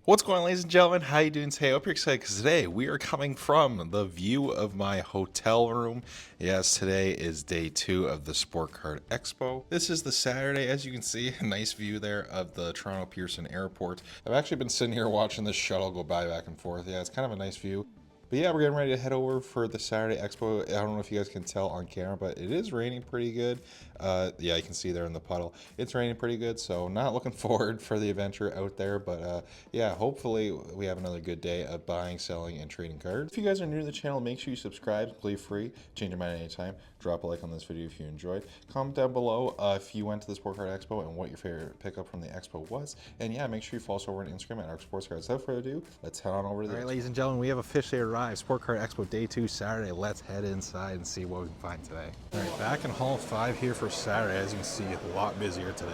What's going on, ladies and gentlemen? How you doing today? I hope you're excited because today we are coming from the view of my hotel room. Yes, today is day 2 of the Sport Card Expo. This is the Saturday, as you can see, a nice view there of the Toronto Pearson Airport. I've actually been sitting here watching this shuttle go by back and forth. Yeah, it's kind of a nice view. But yeah, we're getting ready to head over for the Saturday Expo. I don't know if you guys can tell on camera, but it is raining pretty good. Yeah, you can see there in the puddle. It's raining pretty good, so not looking forward for the adventure out there. But yeah, hopefully we have another good day of buying, selling, and trading cards. If you guys are new to the channel, make sure you subscribe. Completely free. Change your mind anytime. Drop a like on this video if you enjoyed. Comment down below if you went to the Sport Card Expo and what your favorite pickup from the Expo was. And yeah, make sure you follow us over on Instagram at our Sports Cards. Without further ado, let's head on over to the. All right, ladies and gentlemen, we have officially arrived. Sport Card Expo Day 2, Saturday. Let's head inside and see what we can find today. All right, back in Hall 5 here for Saturday. As you can see, a lot busier today.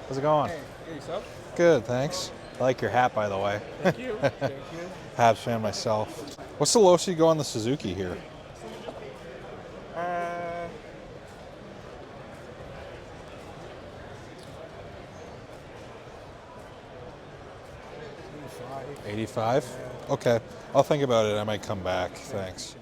How's it going? Hey, yourself? Good, thanks. I like your hat, by the way. Thank you. Thank you. Habs fan myself. What's the lowest you go on the Suzuki here? Uh, 85? Okay. I'll think about it. I might come back. Thanks.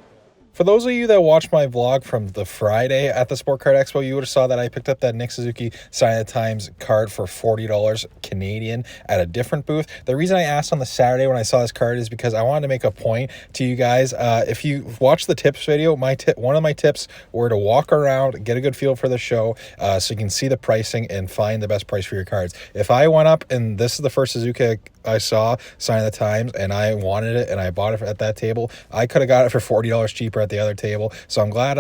For those of you that watched my vlog from the Friday at the Sport Card Expo, you would have saw that I picked up that Nick Suzuki Sign of the Times card for $40 Canadian at a different booth. The reason I asked on the Saturday when I saw this card is because I wanted to make a point to you guys. If you watch the tips video, one of my tips were to walk around, get a good feel for the show, so you can see the pricing and find the best price for your cards. If I went up and this is the first Suzuki I saw, Sign of the Times, and I wanted it and I bought it at that table, I could have got it for $40 cheaper at the other table. So I'm glad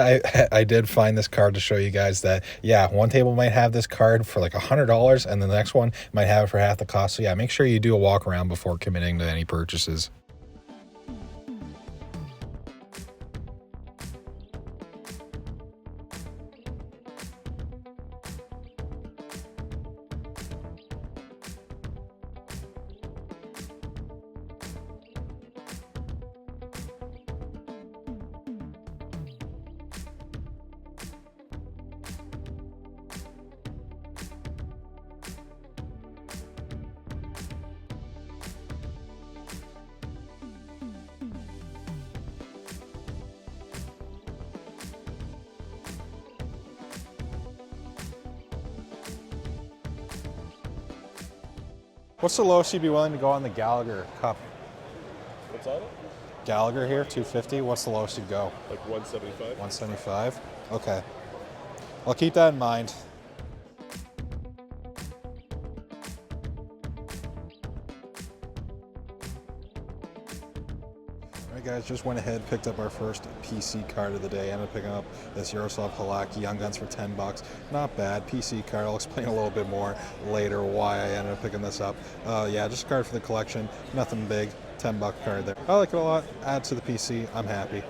I did find this card to show you guys that, yeah, one table might have this card for like $100 and the next one might have it for half the cost. So yeah, make sure you do a walk around before committing to any purchases. What's the lowest you'd be willing to go on the Gallagher Cup? what's on it? Gallagher here, 250. What's the lowest you'd go? Like 175. 175? Okay. I'll keep that in mind. Alright guys, just went ahead, picked up our first PC card of the day. Ended up picking up this Yaroslav Halak Young Guns for $10. Not bad. PC card. I'll explain a little bit more later why I ended up picking this up. Yeah, just a card for the collection. Nothing big. $10 card there. I like it a lot. Add to the PC. I'm happy.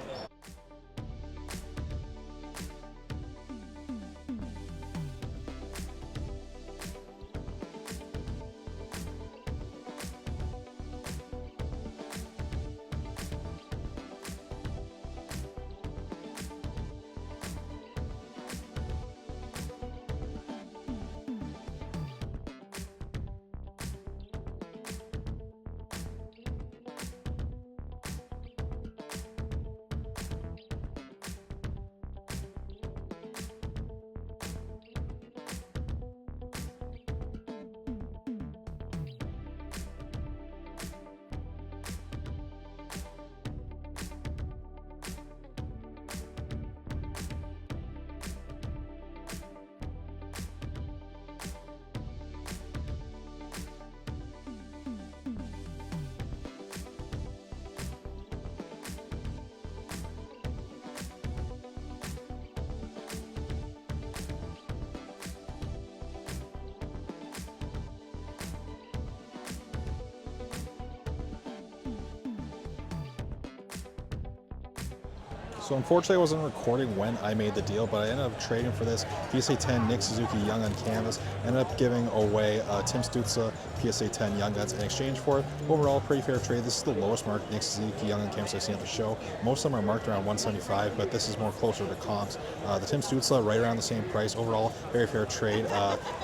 So unfortunately I wasn't recording when I made the deal, but I ended up trading for this PSA 10 Nick Suzuki Young Gun canvas. Ended up giving away Tim Stützle PSA 10 Young Guns in exchange for it. Overall, pretty fair trade. This is the lowest marked Nick Suzuki Young Gun canvas I've seen at the show. Most of them are marked around 175, but this is more closer to comps. The Tim Stützle right around the same price. Overall, very fair trade.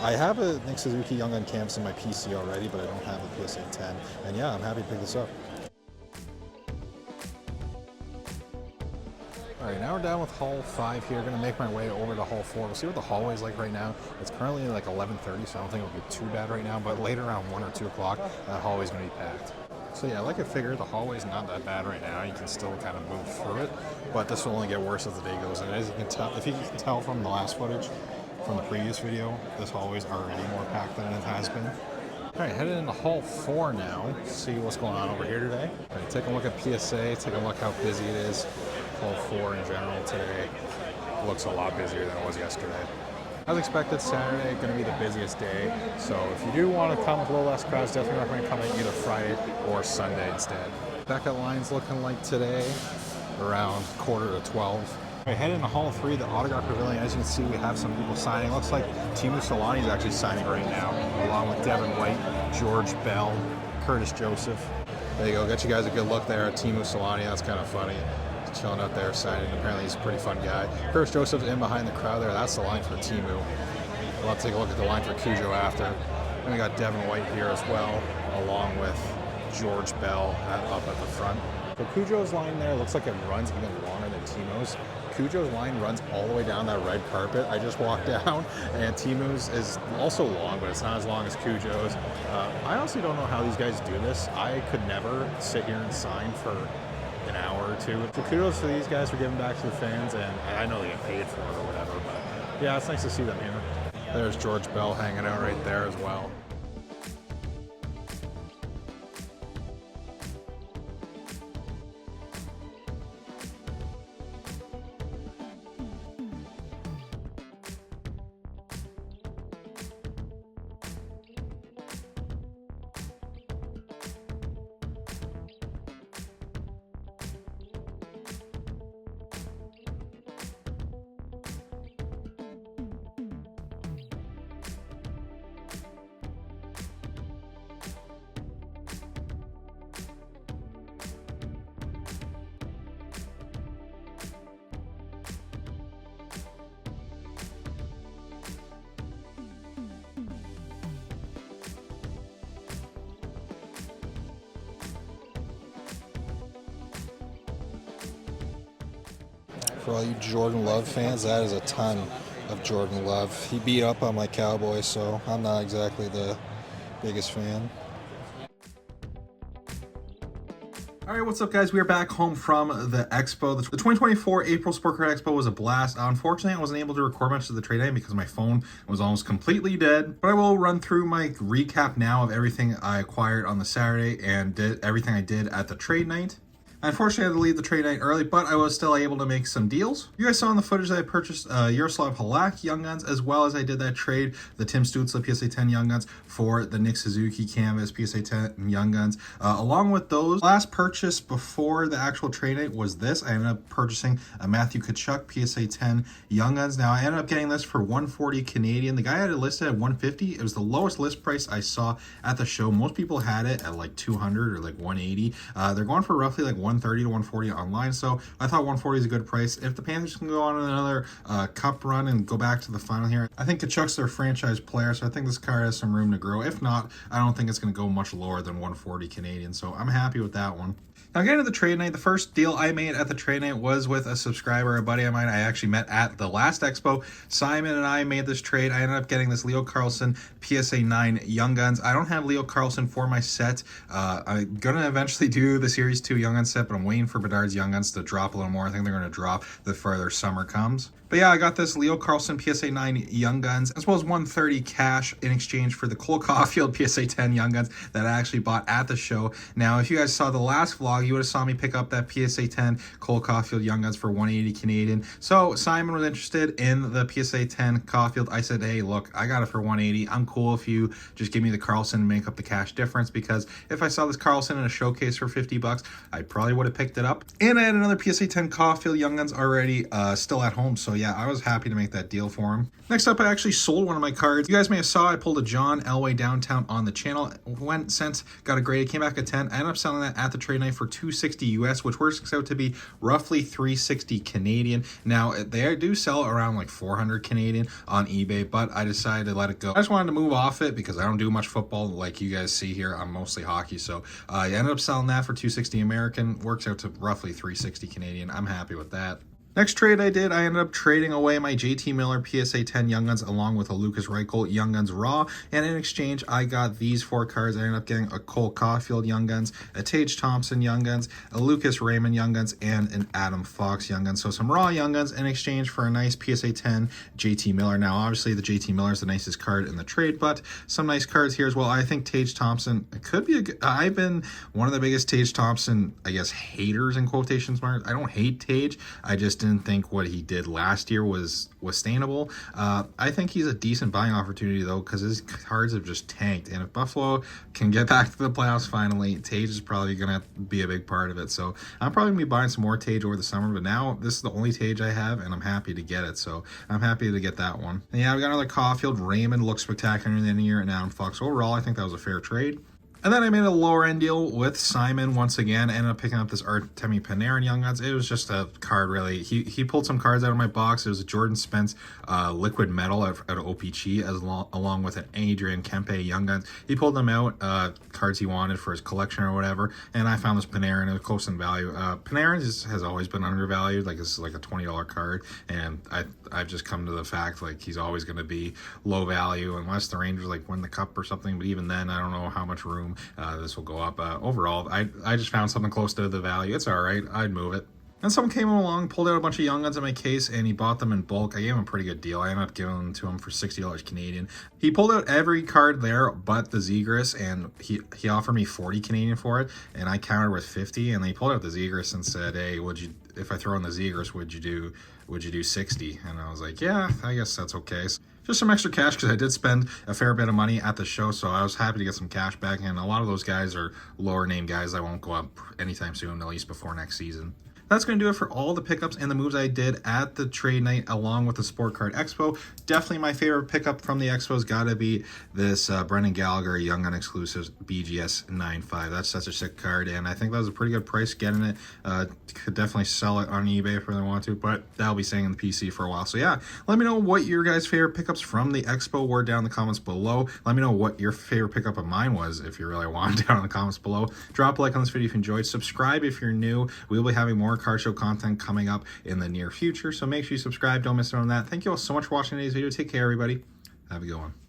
I have a Nick Suzuki Young Gun canvas in my PC already, but I don't have the PSA 10. And yeah, I'm happy to pick this up. All right, now we're down with Hall 5 here. Going to make my way over to Hall 4. We'll see what the hallway's like right now. It's currently like 11:30, so I don't think it'll be too bad right now, but later around 1 or 2 o'clock, that hallway's going to be packed. So yeah, like I figured, the hallway's not that bad right now. You can still kind of move through it, but this will only get worse as the day goes. And as you can tell, if you can tell from the last footage, from the previous video, this hallway's already more packed than it has been. All right, headed into Hall 4 now. See what's going on over here today. All right, take a look at PSA. Take a look how busy it is. Hall 4 in general today looks a lot busier than it was yesterday. As expected, Saturday going to be the busiest day. So if you do want to come with a little less crowds, definitely recommend coming either Friday or Sunday instead. Back-up line's looking like today around 11:45. Right, heading into Hall 3, the Autograph Pavilion. As you can see, we have some people signing. Looks like Teemu Selanne is actually signing right now, along with Devin White, George Bell, Curtis Joseph. There you go. Got you guys a good look there at Teemu Selanne. That's kind of funny. He's chilling out there signing. Apparently, he's a pretty fun guy. Curtis Joseph's in behind the crowd there. That's the line for Teemu. We'll have to take a look at the line for Cujo after. And we got Devin White here as well, along with George Bell up at the front. So Cujo's line there looks like it runs even longer than Teemu's. Cujo's line runs all the way down that red carpet. I just walked down, and Teemu's is also long, but it's not as long as Cujo's. I honestly don't know how these guys do this. I could never sit here and sign for an hour or two. So kudos to these guys for giving back to the fans, and I know they get paid for it or whatever, but yeah, it's nice to see them here. There's George Bell hanging out right there as well. For all you Jordan Love fans, that is a ton of Jordan Love. He beat up on my Cowboys, so I'm not exactly the biggest fan. All right, what's up, guys? We are back home from the Expo. The 2024 April Sport Card Expo was a blast. Unfortunately, I wasn't able to record much of the trade night because my phone was almost completely dead. But I will run through my recap now of everything I acquired on the Saturday and everything I did at the trade night. Unfortunately, I had to leave the trade night early, but I was still able to make some deals. You guys saw in the footage that I purchased Yaroslav Halak Young Guns, as well as I did that trade, the Tim Stützle PSA 10 Young Guns for the Nick Suzuki Canvas PSA 10 Young Guns. Along with those, last purchase before the actual trade night was this. I ended up purchasing a Matthew Tkachuk PSA 10 Young Guns. Now, I ended up getting this for $140 Canadian. The guy had it listed at $150. It was the lowest list price I saw at the show. Most people had it at like $200 or like $180. They're going for roughly like $130 to $140 online, so I thought $140 is a good price. If the Panthers can go on another cup run and go back to the final here, I think Kachuk's their franchise player, so I think this card has some room to grow. If not, I don't think it's going to go much lower than $140 Canadian, so I'm happy with that one. Now, getting to the trade night, the first deal I made at the trade night was with a subscriber, a buddy of mine I actually met at the last Expo. Simon and I made this trade. I ended up getting this Leo Carlsson PSA 9 Young Guns. I don't have Leo Carlsson for my set. I'm going to eventually do the Series 2 Young Guns set, but I'm waiting for Bedard's Young Guns to drop a little more. I think they're going to drop the further summer comes. But yeah, I got this Leo Carlsson PSA 9 Young Guns, as well as $130 cash in exchange for the Cole Caulfield PSA 10 Young Guns that I actually bought at the show. Now, if you guys saw the last vlog, you would have saw me pick up that PSA 10 Cole Caulfield Young Guns for $180 Canadian. So Simon was interested in the PSA 10 Caulfield. I said, hey, look, I got it for $180. I'm cool if you just give me the Carlsson and make up the cash difference, because if I saw this Carlsson in a showcase for $50, I'd probably probably would have picked it up. And I had another PSA 10 Caulfield Young Guns already still at home. So yeah, I was happy to make that deal for him. Next up, I actually sold one of my cards. You guys may have saw I pulled a John Elway Downtown on the channel. Went, sent, got a grade, came back at 10. I ended up selling that at the trade night for $260 US, which works out to be roughly $360 Canadian. Now, they do sell around like $400 Canadian on eBay, but I decided to let it go. I just wanted to move off it because I don't do much football like you guys see here. I'm mostly hockey. So I ended up selling that for $260 American. Works out to roughly $360 Canadian. I'm happy with that. Next trade I did, I ended up trading away my JT Miller PSA 10 Young Guns along with a Lucas Reichel Young Guns Raw. And in exchange, I got these 4 cards. I ended up getting a Cole Caulfield Young Guns, a Tage Thompson Young Guns, a Lucas Raymond Young Guns, and an Adam Fox Young Guns. So some raw Young Guns in exchange for a nice PSA 10 JT Miller. Now, obviously, the JT Miller is the nicest card in the trade, but some nice cards here as well. I think Tage Thompson could be I've been one of the biggest Tage Thompson, I guess, haters in quotations marks. I don't hate Tage. I just didn't think what he did last year was sustainable. I think he's a decent buying opportunity though, because his cards have just tanked. And if Buffalo can get back to the playoffs finally, Tage is probably gonna be a big part of it. So I'm probably gonna be buying some more Tage over the summer. But now this is the only Tage I have, and I'm happy to get it. So I'm happy to get that one. And yeah, we got another Caulfield. Raymond looks spectacular in the end of the year, and Adam Fox. Overall, I think that was a fair trade. And then I made a lower end deal with Simon once again. Ended up picking up this Artemi Panarin Young Guns. It was just a card, really. He pulled some cards out of my box. It was a Jordan Spence Liquid Metal out of OPG along with an Adrian Kempe Young Guns. He pulled them out, cards he wanted for his collection or whatever. And I found this Panarin. It was close in value. Panarin has always been undervalued. Like, it's like a $20 card. And I've just come to the fact, like, he's always going to be low value unless the Rangers, like, win the cup or something. But even then, I don't know how much room this will go up. Overall, I just found something close to the value. It's all right. I'd move it. And someone came along, pulled out a bunch of Young Guns in my case, and he bought them in bulk. I gave him a pretty good deal. I ended up giving them to him for $60 Canadian. He pulled out every card there but the Zegras, and he offered me 40 Canadian for it, and I countered with 50. And he pulled out the Zegras and said, "Hey, if I throw in the Zegras, would you do 60?" And I was like, "Yeah, I guess that's okay." Just some extra cash because I did spend a fair bit of money at the show, so I was happy to get some cash back. And a lot of those guys are lower name guys that won't go up anytime soon, at least before next season. That's going to do it for all the pickups and the moves I did at the trade night along with the Sport Card Expo. Definitely my favorite pickup from the Expo has got to be this Brendan Gallagher Young Gun Exclusives BGS 9.5. That's such a sick card, and I think that was a pretty good price getting it. Could definitely sell it on eBay if they want to, but that'll be staying in the PC for a while. So yeah, let me know what your guys' favorite pickups from the Expo were down in the comments below. Let me know what your favorite pickup of mine was if you really want down in the comments below. Drop a like on this video if you enjoyed. Subscribe if you're new. We'll be having more card show content coming up in the near future, so make sure you subscribe. Don't miss out on that. Thank you all so much for watching today's video. Take care, everybody. Have a good one.